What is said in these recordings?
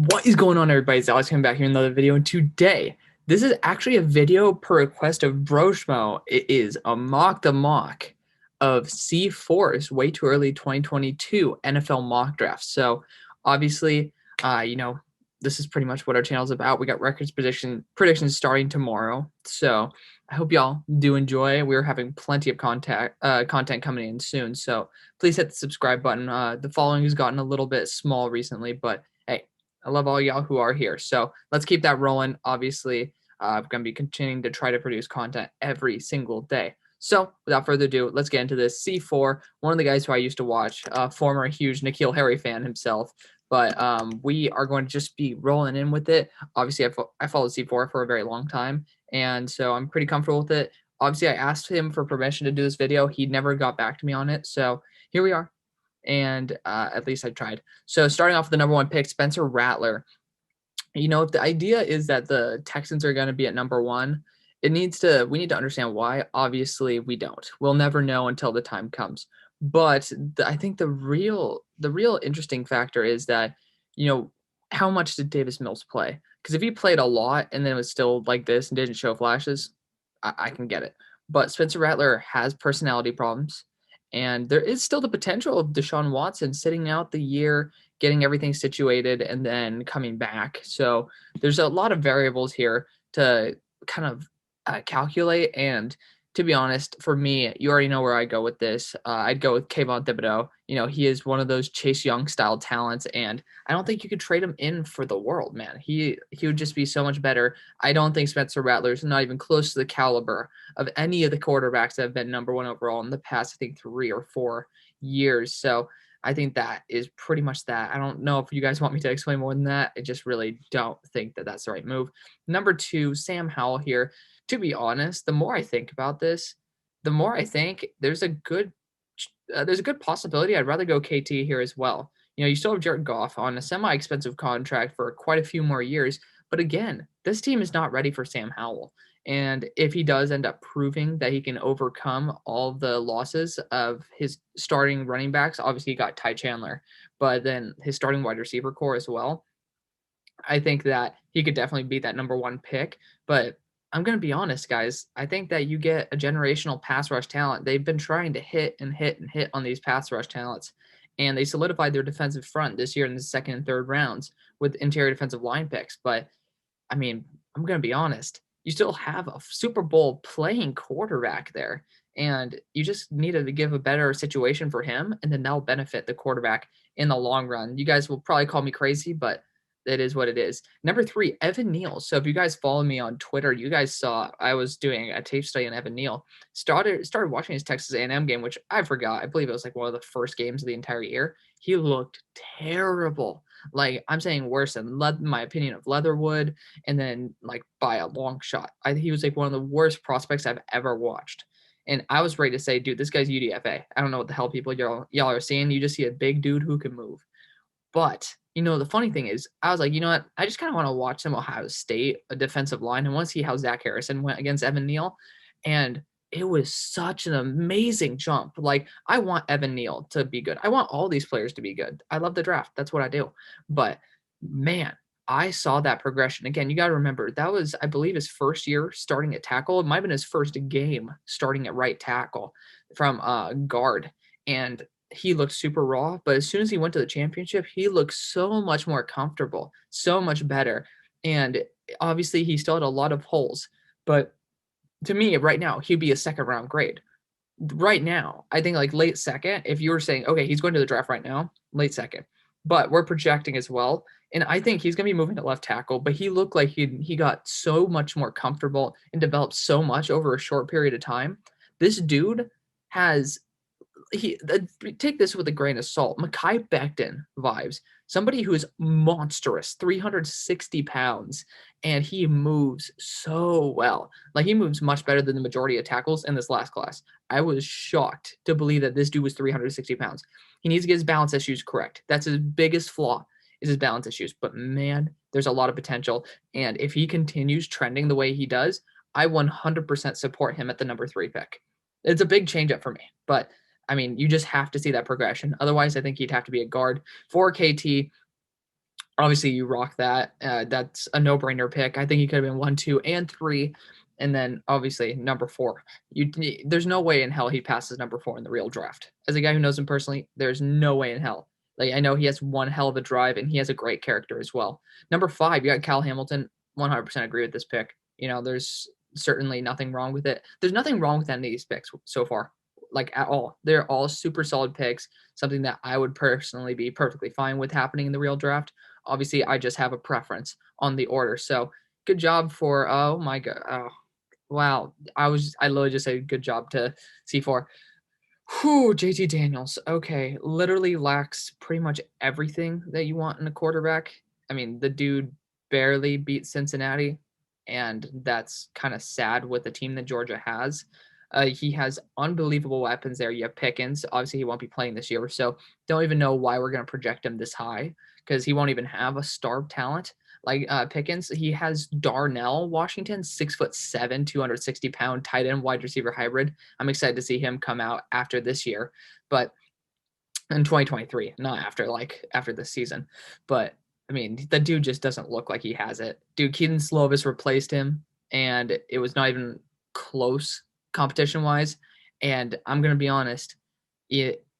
What is going on, everybody? It's Alex coming back here in another video, and today, this is actually a video per request of Broshmo. It is a mock the mock of C4's way too early 2022 NFL mock draft. So, obviously, this is pretty much what our channel is about. We got records predictions starting tomorrow. So, I hope y'all do enjoy. We're having plenty of content coming in soon. So, please hit the subscribe button. The following has gotten a little bit small recently, but hey, I love all y'all who are here. So let's keep that rolling. Obviously, I'm going to be continuing to try to produce content every single day. So without further ado, let's get into this. C4, one of the guys who I used to watch, former huge N'Keal Harry fan himself. But we are going to just be rolling in with it. Obviously, I followed C4 for a very long time, and so I'm pretty comfortable with it. Obviously, I asked him for permission to do this video. He never got back to me on it. So here we are. And at least I tried. So starting off with the number one pick, Spencer Rattler. If the idea is that the Texans are going to be at number one, we need to understand why. Obviously, we don't. We'll never know until the time comes. But I think the real interesting factor is that, how much did Davis Mills play? Because if he played a lot and then it was still like this and didn't show flashes, I can get it. But Spencer Rattler has personality problems. And there is still the potential of Deshaun Watson sitting out the year, getting everything situated, and then coming back. So there's a lot of variables here to kind of calculate. And to be honest, for me, you already know where I go with this. I'd go with Kayvon Thibodeau. He is one of those Chase Young style talents, and I don't think you could trade him in for the world, man. He would just be so much better. I don't think Spencer Rattler is not even close to the caliber of any of the quarterbacks that have been number one overall in the past, I think, 3 or 4 years. So I think that is pretty much that. I don't know if you guys want me to explain more than that. I just really don't think that that's the right move. Number 2, Sam Howell here. To be honest, the more I think about this, the more I think there's a good possibility I'd rather go KT here as well. You still have Jared Goff on a semi-expensive contract for quite a few more years. But again, this team is not ready for Sam Howell. And if he does end up proving that he can overcome all the losses of his starting running backs, obviously he got Ty Chandler, but then his starting wide receiver core as well, I think that he could definitely be that number one pick. But I'm going to be honest, guys. I think that you get a generational pass rush talent. They've been trying to hit and hit and hit on these pass rush talents, and they solidified their defensive front this year in the second and third rounds with interior defensive line picks. But, I mean, I'm going to be honest. You still have a Super Bowl playing quarterback there, and you just needed to give a better situation for him, and then that'll benefit the quarterback in the long run. You guys will probably call me crazy, but it is what it is. Number 3, Evan Neal. So if you guys follow me on Twitter, you guys saw I was doing a tape study on Evan Neal. Started watching his Texas A&M game, which I forgot. I believe it was like one of the first games of the entire year. He looked terrible. Like, I'm saying worse than my opinion of Leatherwood, and then like by a long shot. He was like one of the worst prospects I've ever watched. And I was ready to say, dude, this guy's UDFA. I don't know what the hell people y'all are seeing. You just see a big dude who can move. But the funny thing is, I was like, you know what? I just kind of want to watch some Ohio State, a defensive line, and want to see how Zach Harrison went against Evan Neal. And it was such an amazing jump. Like, I want Evan Neal to be good. I want all these players to be good. I love the draft. That's what I do. But, man, I saw that progression. Again, you got to remember, that was, I believe, his first year starting at tackle. It might have been his first game starting at right tackle from guard. And he looked super raw, but as soon as he went to the championship, he looked so much more comfortable, so much better. And obviously he still had a lot of holes, but to me right now, he'd be a second round grade. Right now, I think like late second, if you were saying, okay, he's going to the draft right now, late second, but we're projecting as well. And I think he's going to be moving to left tackle, but he looked like he got so much more comfortable and developed so much over a short period of time. This dude has take this with a grain of salt. Mekhi Becton vibes. Somebody who is monstrous, 360 pounds, and he moves so well. Like, he moves much better than the majority of tackles in this last class. I was shocked to believe that this dude was 360 pounds. He needs to get his balance issues correct. That's his biggest flaw, is his balance issues. But, man, there's a lot of potential. And if he continues trending the way he does, I 100% support him at the number 3 pick. It's a big change up for me, but I mean, you just have to see that progression. Otherwise, I think he'd have to be a guard. For KT, Obviously, you rock that. That's a no-brainer pick. I think he could have been 1, 2, and 3. And then obviously number 4. There's no way in hell he passes number 4 in the real draft. As a guy who knows him personally, there's no way in hell. Like, I know he has one hell of a drive, and he has a great character as well. Number 5, you got Cal Hamilton. 100% agree with this pick. There's certainly nothing wrong with it. There's nothing wrong with any of these picks so far, like at all. They're all super solid picks, something that I would personally be perfectly fine with happening in the real draft. Obviously, I just have a preference on the order. So good job for, oh my God. Oh, wow. I literally just said good job to C4. Whew, JT Daniels. Okay. Literally lacks pretty much everything that you want in a quarterback. I mean, the dude barely beat Cincinnati, and that's kind of sad with the team that Georgia has. He has unbelievable weapons there. You have Pickens. Obviously, he won't be playing this year, so don't even know why we're going to project him this high because he won't even have a star talent like Pickens. He has Darnell Washington, 6'7", 260-pound tight end wide receiver hybrid. I'm excited to see him come out after this year, but in 2023, not after this season. But I mean, the dude just doesn't look like he has it. Dude, Keaton Slovis replaced him, and it was not even close competition-wise. And I'm gonna be honest,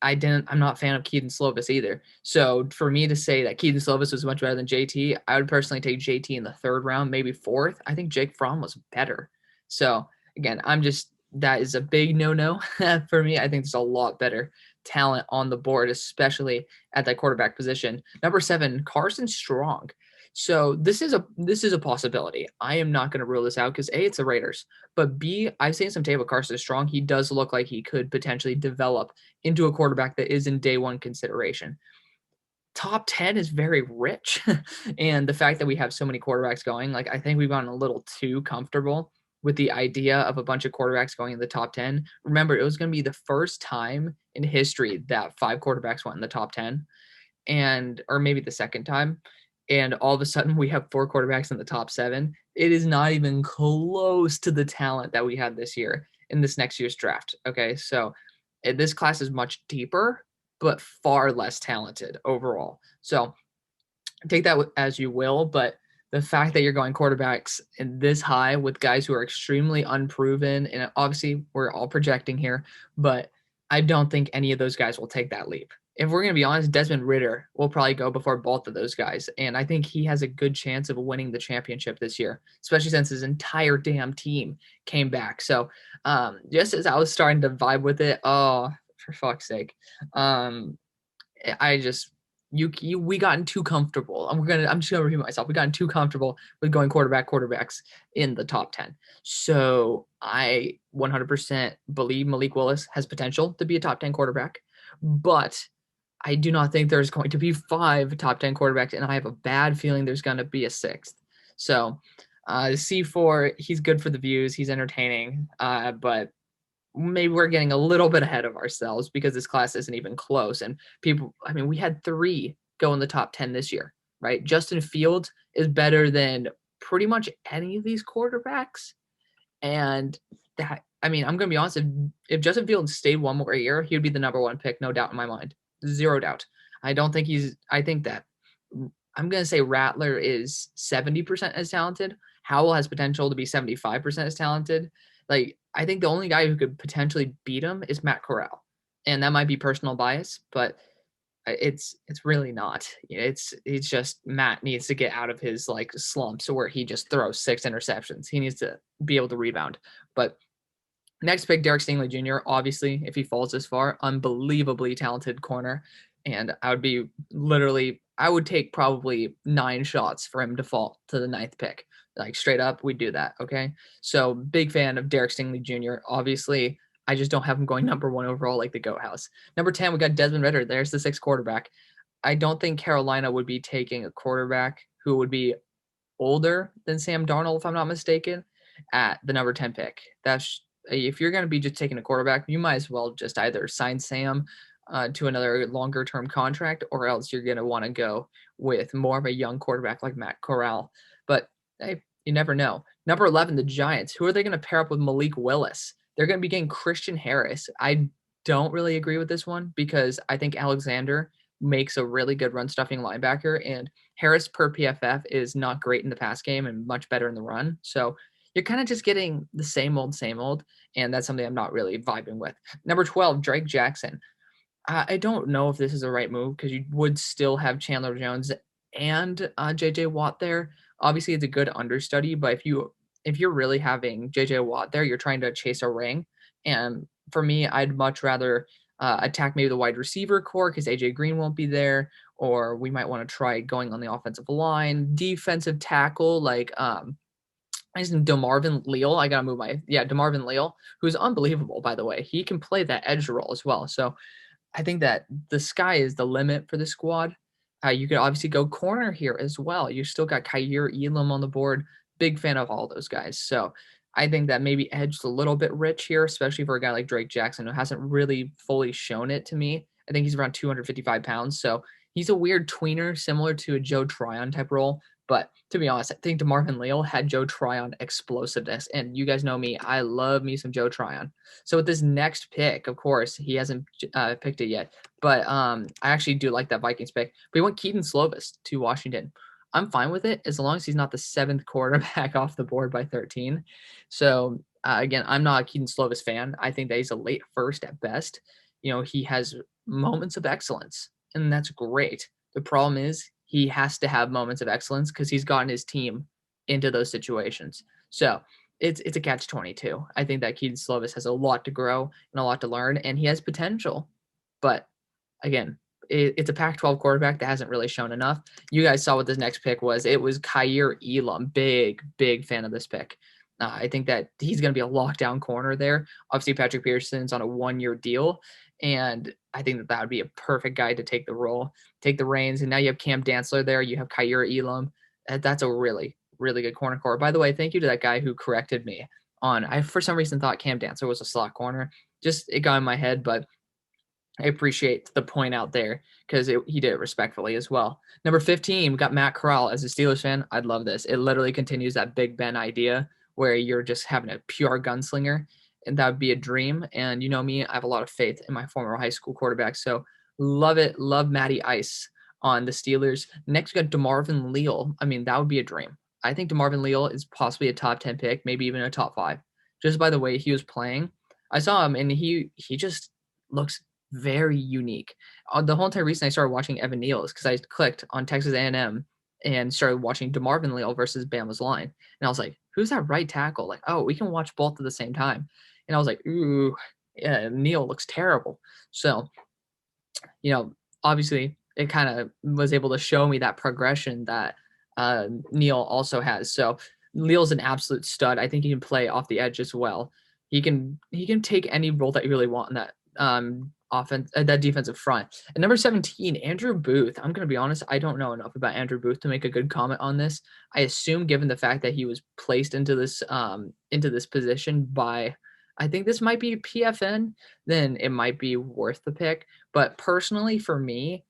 I'm not a fan of Keaton Slovis either. So for me to say that Keaton Slovis was much better than JT, I would personally take JT in the 3rd round, maybe 4th. I think Jake Fromm was better. So again, that is a big no-no for me. I think there's a lot better talent on the board, especially at that quarterback position. Number 7, Carson Strong. So this is a possibility. I am not going to rule this out because A, it's the Raiders, but B, I've seen some tape of Carson Strong. He does look like he could potentially develop into a quarterback that is in day one consideration. Top 10 is very rich. And the fact that we have so many quarterbacks going, like, I think we've gotten a little too comfortable with the idea of a bunch of quarterbacks going in the top 10. Remember, it was going to be the first time in history that 5 quarterbacks went in the top 10, or maybe the second time. And all of a sudden we have 4 quarterbacks in the top 7. It is not even close to the talent that we had this year in this next year's draft. Okay. So this class is much deeper, but far less talented overall. So take that as you will, but the fact that you're going quarterbacks in this high with guys who are extremely unproven, and obviously we're all projecting here, but I don't think any of those guys will take that leap. If we're going to be honest, Desmond Ridder will probably go before both of those guys, and I think he has a good chance of winning the championship this year, especially since his entire damn team came back. So just as I was starting to vibe with it, oh, for fuck's sake, we gotten too comfortable. I'm just gonna repeat myself. We gotten too comfortable with going quarterbacks in the top 10. So I 100% believe Malik Willis has potential to be a top 10 quarterback, but I do not think there's going to be 5 top 10 quarterbacks, and I have a bad feeling there's going to be a 6th. So C4, he's good for the views. He's entertaining, but maybe we're getting a little bit ahead of ourselves because this class isn't even close. And we had 3 go in the top 10 this year, right? Justin Fields is better than pretty much any of these quarterbacks. And that, I'm going to be honest, if Justin Fields stayed one more year, he would be the number 1 pick, no doubt in my mind. 0 doubt. I think that I'm going to say Rattler is 70% as talented. Howell has potential to be 75% as talented. Like, I think the only guy who could potentially beat him is Matt Corral. And that might be personal bias, but it's really not. It's just Matt needs to get out of his slumps where he just throws 6 interceptions. He needs to be able to rebound. But next pick, Derek Stingley Jr., obviously, if he falls this far, unbelievably talented corner. And I would take probably 9 shots for him to fall to the 9th pick. Like, straight up, we'd do that, okay? So, big fan of Derek Stingley Jr. Obviously, I just don't have him going number 1 overall like the Goat House. Number 10, we got Desmond Ridder. There's the 6th quarterback. I don't think Carolina would be taking a quarterback who would be older than Sam Darnold, if I'm not mistaken, at the number 10 pick. If you're going to be just taking a quarterback, you might as well just either sign Sam to another longer-term contract, or else you're going to want to go with more of a young quarterback like Matt Corral. But hey, you never know. Number 11, the Giants. Who are they going to pair up with Malik Willis? They're going to be getting Christian Harris. I don't really agree with this one because I think Alexander makes a really good run stuffing linebacker, and Harris per PFF is not great in the pass game and much better in the run. So you're kind of just getting the same old, and that's something I'm not really vibing with. Number 12, Drake Jackson. I don't know if this is the right move because you would still have Chandler Jones and JJ Watt there. Obviously, it's a good understudy, but if you're really having JJ Watt there, you're trying to chase a ring. And for me, I'd much rather attack maybe the wide receiver core because AJ Green won't be there, or we might want to try going on the offensive line, defensive tackle like I just DeMarvin Leal. I gotta move DeMarvin Leal, who's unbelievable by the way. He can play that edge role as well. So I think that the sky is the limit for the squad. You could obviously go corner here as well. You still got Jaire Elam on the board. Big fan of all those guys. So I think that maybe edged a little bit rich here, especially for a guy like Drake Jackson who hasn't really fully shown it to me. I think he's around 255 pounds. So he's a weird tweener, similar to a Joe Tryon type role. But to be honest, I think DeMarvin Leal had Joe Tryon explosiveness. And you guys know me, I love me some Joe Tryon. So with this next pick, of course, he hasn't picked it yet. But I actually do like that Vikings pick. But he went Keaton Slovis to Washington. I'm fine with it as long as he's not the 7th quarterback off the board by 13. So again, I'm not a Keaton Slovis fan. I think that he's a late first at best. You know, he has moments of excellence, and that's great. The problem is he has to have moments of excellence because he's gotten his team into those situations. So it's a catch-22. I think that Keaton Slovis has a lot to grow and a lot to learn, and he has potential. But again, it's a Pac-12 quarterback that hasn't really shown enough. You guys saw what this next pick was. It was Jaire Elam. Big fan of this pick. I think that he's going to be a lockdown corner there. Obviously, Patrick Peterson's on a 1-year deal, and I think that would be a perfect guy to take the role, take the reins. And now you have Cam Dantzler there. You have Jaire Elam. That's a really good corner core. By the way, thank you to that guy who corrected me on. I for some reason thought Cam Dantzler was a slot corner. Just it got in my head, but I appreciate the point out there because he did it respectfully as well. Number 15, we got Matt Corral. As a Steelers fan, I'd love this. It literally continues that Big Ben idea where you're just having a pure gunslinger, and that would be a dream. And you know me, I have a lot of faith in my former high school quarterback, so love it. Love Matty Ice on the Steelers. Next, we got DeMarvin Leal. I mean, that would be a dream. I think DeMarvin Leal is possibly a top 10 pick, maybe even a top 5, just by the way he was playing. I saw him, and he just looks very unique. The whole entire reason I started watching Evan Neal is because I clicked on Texas A&M and started watching DeMarvin Leal versus Bama's line. And I was like, who's that right tackle? Like, oh, we can watch both at the same time. And I was like, ooh, yeah, Neal looks terrible. So, you know, obviously it kind of was able to show me that progression that Neal also has. So Leal's an absolute stud. I think he can play off the edge as well. He can take any role that you really want in that offense, that defensive front. And number 17, Andrew Booth. I'm going to be honest, I don't know enough about Andrew Booth to make a good comment on this. I assume, given the fact that he was placed into this position by, I think this might be PFN, then it might be worth the pick. But personally, for me,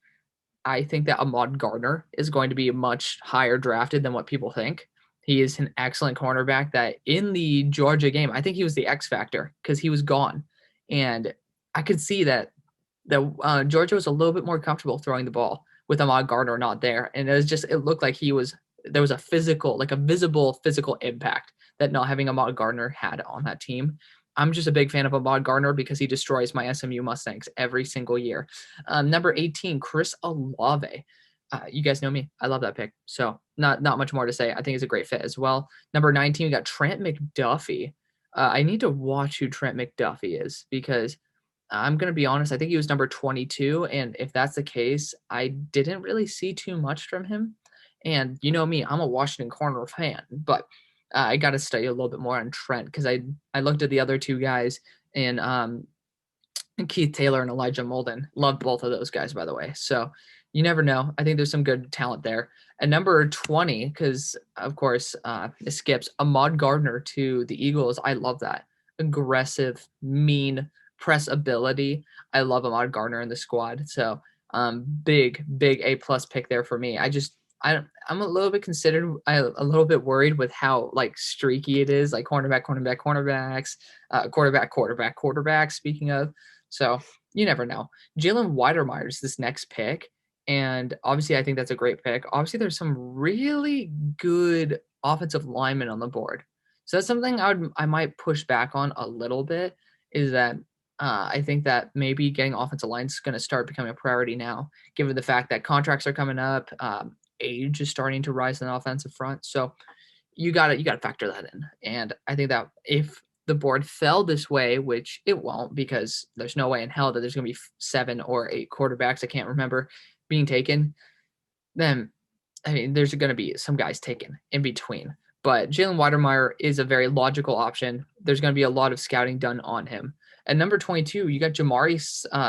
I think that Ahmad Gardner is going to be much higher drafted than what people think. He is an excellent cornerback that in the Georgia game, I think he was the X factor because he was gone. And I could see that Georgia was a little bit more comfortable throwing the ball with Ahmad Gardner not there. And it looked like there was a visible physical impact that not having Ahmad Gardner had on that team. I'm just a big fan of Ahmad Gardner because he destroys my SMU Mustangs every single year. Number 18, Chris Olave. You guys know me. I love that pick. So not much more to say. I think it's a great fit as well. Number 19, we got Trent McDuffie. I need to watch who Trent McDuffie is because I'm going to be honest. I think he was number 22. And if that's the case, I didn't really see too much from him. And you know me, I'm a Washington corner fan, but I got to study a little bit more on Trent because I looked at the other two guys and Keith Taylor and Elijah Molden. Loved both of those guys, by the way. So you never know. I think there's some good talent there. And number 20, because of course it skips Ahmad Gardner to the Eagles. I love that. Aggressive, mean, press ability. I love Ahmad Gardner in the squad. So big A+ pick there for me. I'm a little bit a little bit worried with how like streaky it is, like quarterbacks, quarterback. Speaking of, so you never know. Jaylen Weidermeyer is this next pick, And obviously, I think that's a great pick. Obviously, there's some really good offensive linemen on the board. So that's something I might push back on a little bit, is that I think that maybe getting offensive line is going to start becoming a priority now, given the fact that contracts are coming up, age is starting to rise in the offensive front. So you gotta factor that in. And I think that if the board fell this way, which it won't, because there's no way in hell that there's gonna be 7 or 8 quarterbacks, I can't remember, being taken, then I mean there's gonna be some guys taken in between. But Jaylen Weidermeyer is a very logical option. There's gonna be a lot of scouting done on him. At number 22, you got Jamari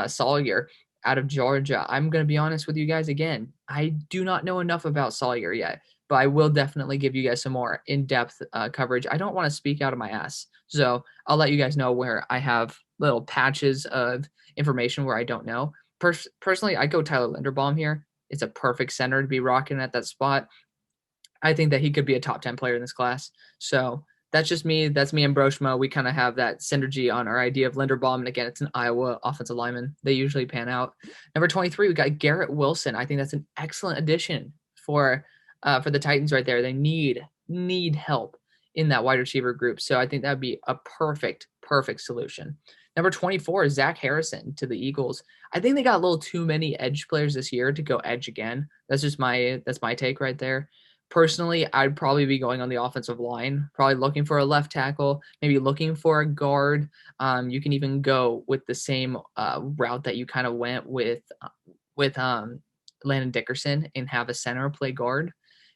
Sawyer out of Georgia. I'm gonna be honest with you guys again. I do not know enough about Sawyer yet, but I will definitely give you guys some more in-depth coverage. I don't want to speak out of my ass, so I'll let you guys know where I have little patches of information where I don't know. Personally, I go Tyler Linderbaum here. It's a perfect center to be rocking at that spot. I think that he could be a top 10 player in this class. So that's just me. That's me and Broshmo. We kind of have that synergy on our idea of Linderbaum. And again, it's an Iowa offensive lineman. They usually pan out. Number 23, we got Garrett Wilson. I think that's an excellent addition for the Titans right there. They need help in that wide receiver group. So I think that would be a perfect solution. Number 24 is Zach Harrison to the Eagles. I think they got a little too many edge players this year to go edge again. That's my take right there. Personally, I'd probably be going on the offensive line, probably looking for a left tackle, maybe looking for a guard. You can even go with the same route that you kind of went with Landon Dickerson and have a center play guard.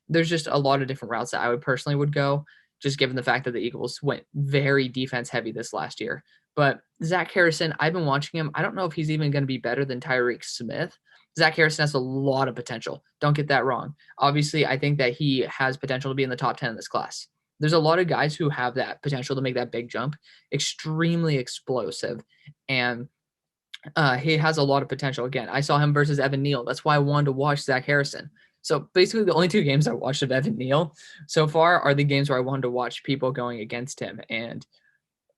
There's just a lot of different routes that I would go, just given the fact that the Eagles went very defense heavy this last year. But Zach Harrison, I've been watching him. I don't know if he's even going to be better than Tyreek Smith. Zach Harrison has a lot of potential. Don't get that wrong. Obviously, I think that he has potential to be in the top 10 in this class. There's a lot of guys who have that potential to make that big jump, extremely explosive, and he has a lot of potential. Again, I saw him versus Evan Neal. That's why I wanted to watch Zach Harrison. So basically, the only 2 games I watched of Evan Neal so far are the games where I wanted to watch people going against him. And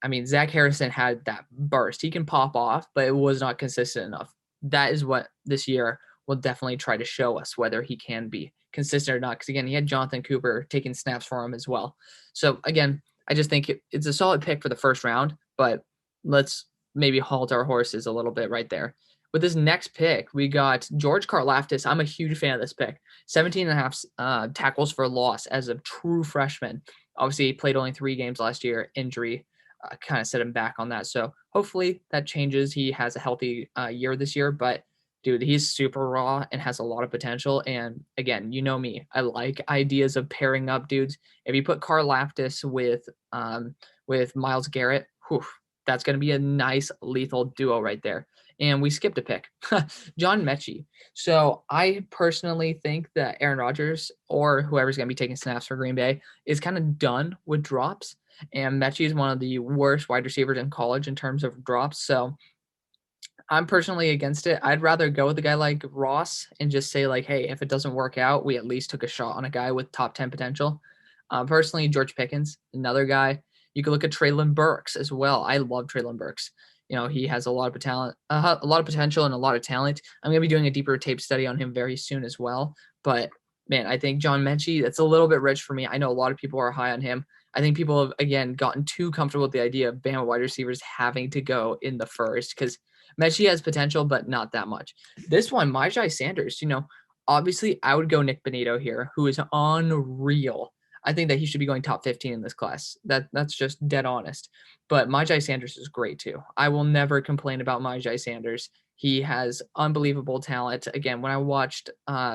I mean, Zach Harrison had that burst. He can pop off, but it was not consistent enough. That is what this year will definitely try to show us, whether he can be consistent or not. Because again, he had Jonathan Cooper taking snaps for him as well. So again, I just think it's a solid pick for the first round, but let's maybe halt our horses a little bit right there. With this next pick, we got George Karlaptis. I'm a huge fan of this pick. 17 and a half tackles for loss as a true freshman. Obviously, he played only 3 games last year. Injury kind of set him back on that. So hopefully that changes. He has a healthy year this year, but dude, he's super raw and has a lot of potential. And again, you know me, I like ideas of pairing up dudes. If you put Karlaptis with Myles Garrett, that's going to be a nice lethal duo right there. And we skipped a pick, John Mechie. So I personally think that Aaron Rodgers or whoever's going to be taking snaps for Green Bay is kind of done with drops. And Mechie is one of the worst wide receivers in college in terms of drops. So I'm personally against it. I'd rather go with a guy like Ross and just say like, hey, if it doesn't work out, we at least took a shot on a guy with top 10 potential. Personally, George Pickens, another guy. You could look at Treylin Burks as well. I love Treylin Burks. You know, he has a lot of talent, a lot of potential and a lot of talent. I'm going to be doing a deeper tape study on him very soon as well. But man, I think John Mechie, that's a little bit rich for me. I know a lot of people are high on him. I think people have, again, gotten too comfortable with the idea of Bama wide receivers having to go in the first because Mechie has potential, but not that much. This one, Jaire Sanders, obviously I would go Nick Bonito here, who is unreal. I think that he should be going top 15 in this class. That's just dead honest. But Jaire Sanders is great too. I will never complain about Jaire Sanders. He has unbelievable talent. Again, when I watched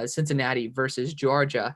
Cincinnati versus Georgia,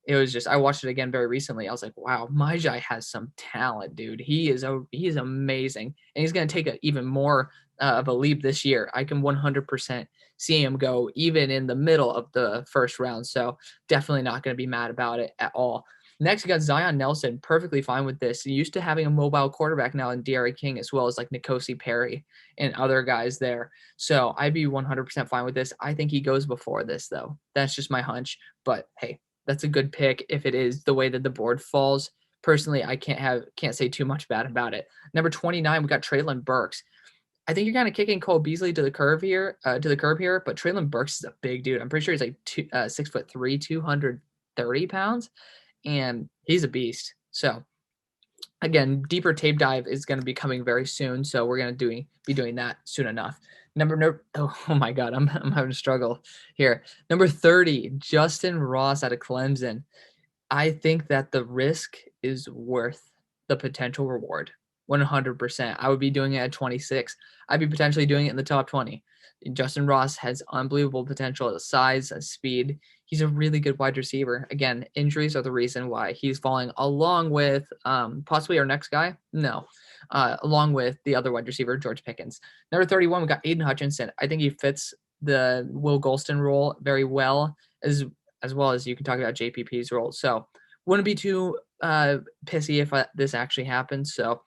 it was just, I watched it again very recently. I was like, wow, Jaire has some talent, dude. He is amazing. And he's going to take even more of a leap this year. I can 100% see him go even in the middle of the first round. So definitely not going to be mad about it at all. Next, we got Zion Nelson, perfectly fine with this. Used to having a mobile quarterback now in D'Eriq King, as well as like N'Kosi Perry and other guys there. So I'd be 100% fine with this. I think he goes before this, though. That's just my hunch. But hey, that's a good pick if it is the way that the board falls. Personally, I can't say too much bad about it. Number 29, we got Treylin Burks. I think you're kind of kicking Cole Beasley to the curb here, but Treylin Burks is a big dude. I'm pretty sure he's like 6'3", 230 pounds, and he's a beast. So again, deeper tape dive is going to be coming very soon, so we're going to be doing that soon enough. Oh my God, I'm having a struggle here. Number 30, Justin Ross out of Clemson. I think that the risk is worth the potential reward. 100%. I would be doing it at 26. I'd be potentially doing it in the top 20. Justin Ross has unbelievable potential, size, speed. He's a really good wide receiver. Again, injuries are the reason why he's falling, along with possibly our next guy. No, along with the other wide receiver, George Pickens. Number 31, we got Aidan Hutchinson. I think he fits the Will Golston role very well, as well as you can talk about JPP's role. So wouldn't be too pissy if this actually happens. So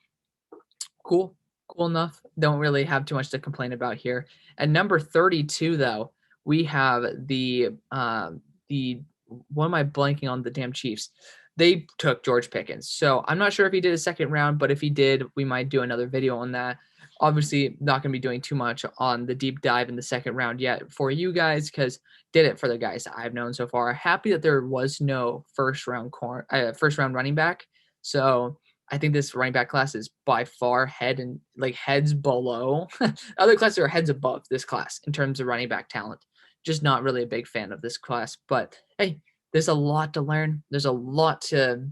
cool enough. Don't really have too much to complain about here. At number 32, though, we have the what am I blanking on? The damn Chiefs. They took George Pickens. So I'm not sure if he did a second round, but if he did, we might do another video on that. Obviously, not going to be doing too much on the deep dive in the second round yet for you guys, because did it for the guys that I've known so far. Happy that there was no first round running back. So I think this running back class is by far heads below. Other classes are heads above this class in terms of running back talent. Just not really a big fan of this class. But hey, there's a lot to learn. There's a lot to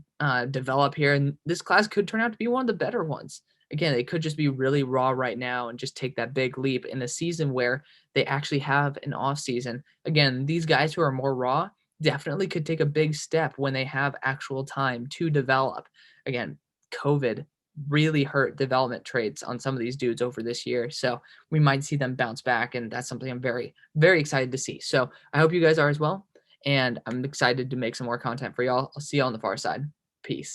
develop here. And this class could turn out to be one of the better ones. Again, they could just be really raw right now and just take that big leap in a season where they actually have an off season. Again, these guys who are more raw definitely could take a big step when they have actual time to develop. Again, COVID really hurt development traits on some of these dudes over this year. So we might see them bounce back, and that's something I'm very, very excited to see. So I hope you guys are as well. And I'm excited to make some more content for y'all. I'll see y'all on the far side. Peace.